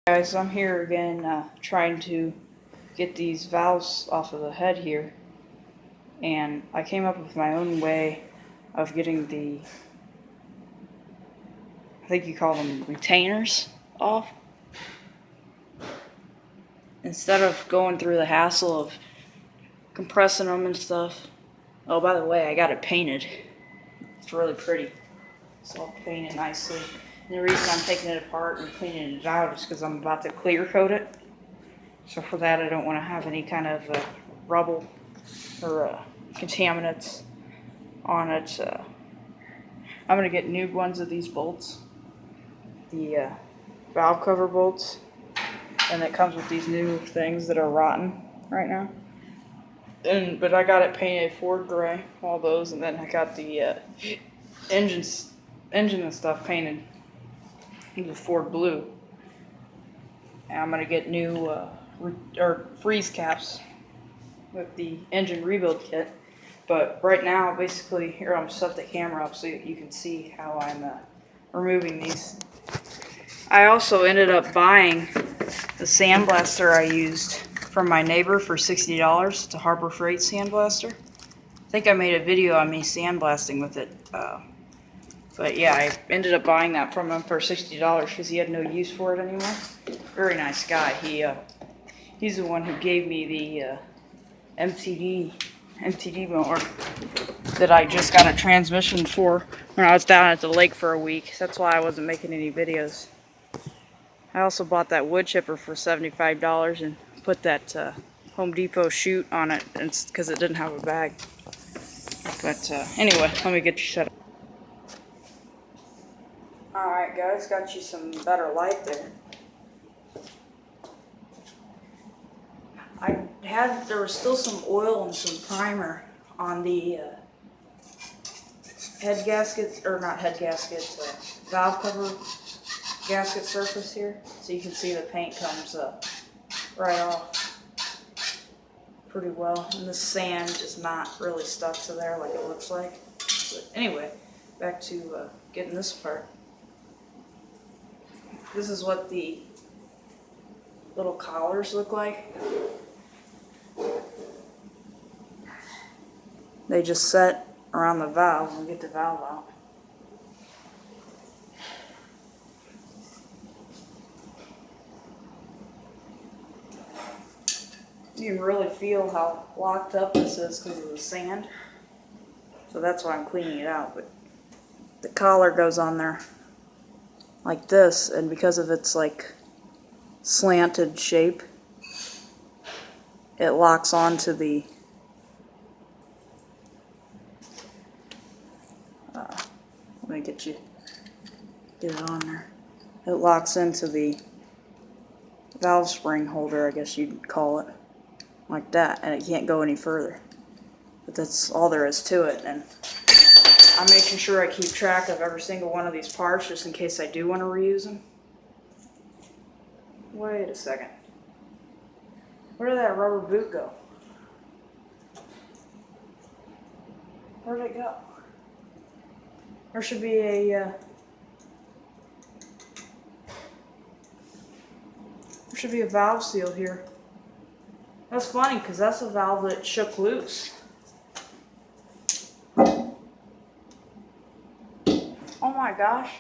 Guys, I'm here again trying to get these valves off of the head here, and I came up with my own way of getting the, I think you call them retainers, off, instead of going through the hassle of compressing them and stuff. Oh, by the way, I got it painted. It's really pretty. It's all painted nicely. And the reason I'm taking it apart and cleaning it out is because I'm about to clear coat it. So for that, I don't want to have any kind of rubble or contaminants on it. I'm going to get new ones of these bolts, the valve cover bolts, and it comes with these new things that are rotten right now. But I got it painted Ford gray, all those, and then I got the engine and stuff painted into Ford blue. And I'm going to get new freeze caps with the engine rebuild kit. But right now, basically, here I'm set the camera up so you can see how I'm removing these. I also ended up buying the sandblaster I used from my neighbor for $60. It's a Harbor Freight sandblaster. I think I made a video on me sandblasting with it. But yeah, I ended up buying that from him for $60 because he had no use for it anymore. Very nice guy. He's the one who gave me the MTD mower that I just got a transmission for when I was down at the lake for a week. That's why I wasn't making any videos. I also bought that wood chipper for $75 and put that Home Depot chute on it because it didn't have a bag. But anyway, let me get you set up. Alright guys, got you some better light there. There was still some oil and some primer on the head gasket, or not head gasket, valve cover gasket surface here. So you can see the paint comes right off pretty well. And the sand is not really stuck to there like it looks like. But anyway, back to getting this apart. This is what the little collars look like. They just set around the valve and get the valve out. You can really feel how locked up this is because of the sand. So that's why I'm cleaning it out. But the collar goes on there like this, and because of its like slanted shape, it locks onto the let me get it on there. It locks into the valve spring holder, I guess you'd call it, like that, and it can't go any further. But that's all there is to it, and I'm making sure I keep track of every single one of these parts just in case I do want to reuse them. Wait a second. Where did that rubber boot go? Where did it go? There should be a valve seal here. That's funny because that's a valve that shook loose. Oh my gosh.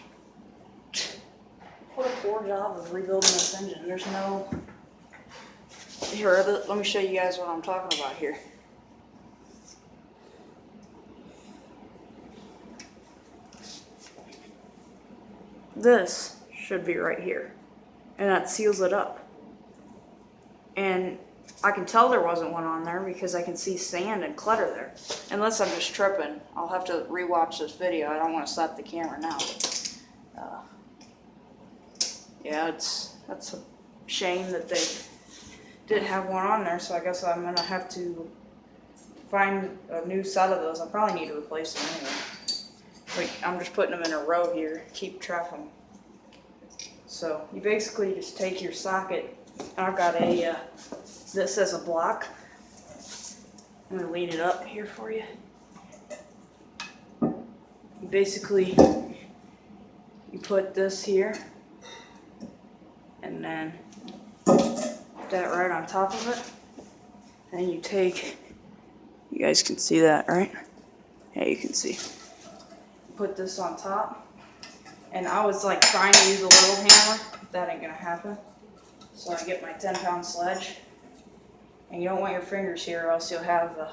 What a poor job of rebuilding this engine. There's no... Here, let me show you guys what I'm talking about here. This should be right here. And that seals it up. And I can tell there wasn't one on there because I can see sand and clutter there. Unless I'm just tripping. I'll have to rewatch this video. I don't want to stop the camera now. Yeah, that's a shame that they didn't have one on there, so I guess I'm going to have to find a new set of those. I probably need to replace them anyway. Like, I'm just putting them in a row here, keep track of them. So you basically just take your socket. I've got this as a block. I'm going to lean it up here for you. Basically, you put this here, and then put that right on top of it. Then you take, you guys can see that, right? Yeah, you can see. Put this on top. And I was like trying to use a little hammer. That ain't gonna happen. So I get my 10-pound sledge. And you don't want your fingers here or else you'll have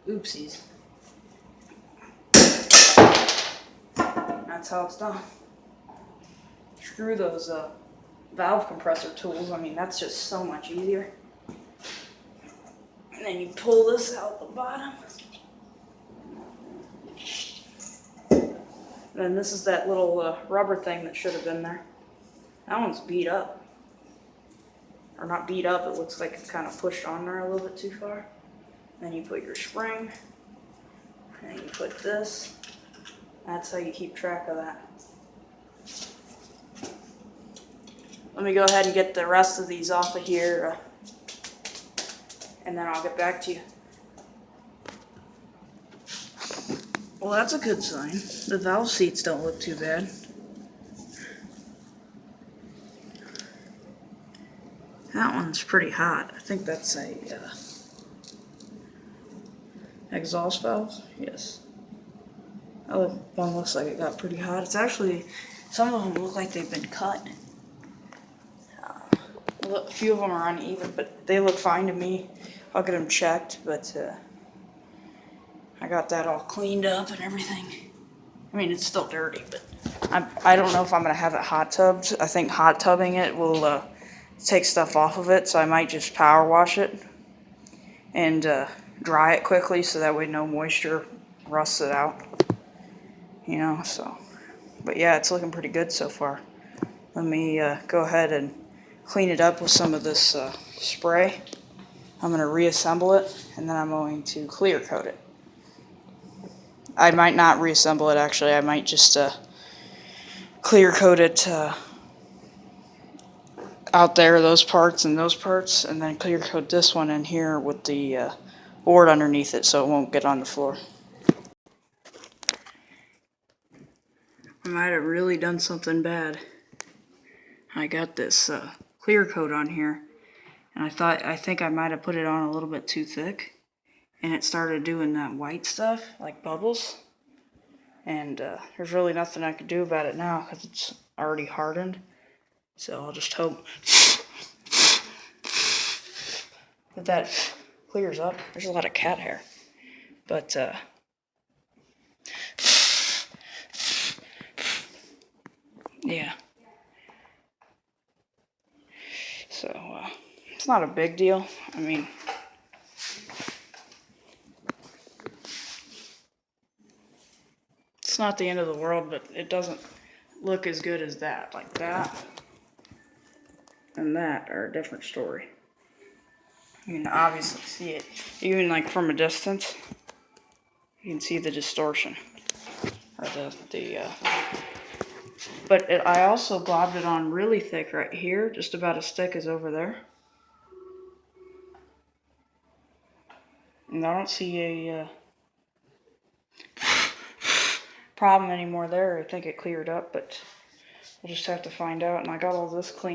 oopsies. That's how it's done. Screw those valve compressor tools. I mean, that's just so much easier. And then you pull this out the bottom. And then this is that little rubber thing that should have been there. That one's beat up. Or not beat up, it looks like it's kind of pushed on there a little bit too far. Then you put your spring. And you put this. That's how you keep track of that. Let me go ahead and get the rest of these off of here. And then I'll get back to you. Well, that's a good sign. The valve seats don't look too bad. That one's pretty hot. I think that's a exhaust valve. Yes. That one looks like it got pretty hot. It's actually, some of them look like they've been cut. A few of them are uneven, but they look fine to me. I'll get them checked, but I got that all cleaned up and everything. I mean, it's still dirty, but I don't know if I'm going to have it hot tubbed. I think hot tubbing it will take stuff off of it, so I might just power wash it and dry it quickly so that way no moisture rusts it out. You know, so. But yeah, it's looking pretty good so far. Let me go ahead and clean it up with some of this spray. I'm going to reassemble it, and then I'm going to clear coat it. I might not reassemble it, actually. I might just clear coat it out there, those parts and those parts, and then clear coat this one in here with the board underneath it so it won't get on the floor. I might have really done something bad. I got this clear coat on here, and I think I might have put it on a little bit too thick, and it started doing that white stuff, like bubbles, and there's really nothing I could do about it now because it's already hardened, so I'll just hope that clears up. There's a lot of cat hair, but yeah. So it's not a big deal. I mean, it's not the end of the world, but it doesn't look as good as that. Like that and that are a different story. You can obviously see it, even like from a distance. You can see the distortion, or but I also globbed it on really thick right here, just about as thick as over there. And I don't see a problem anymore there. I think it cleared up, but we'll just have to find out. And I got all this cleaned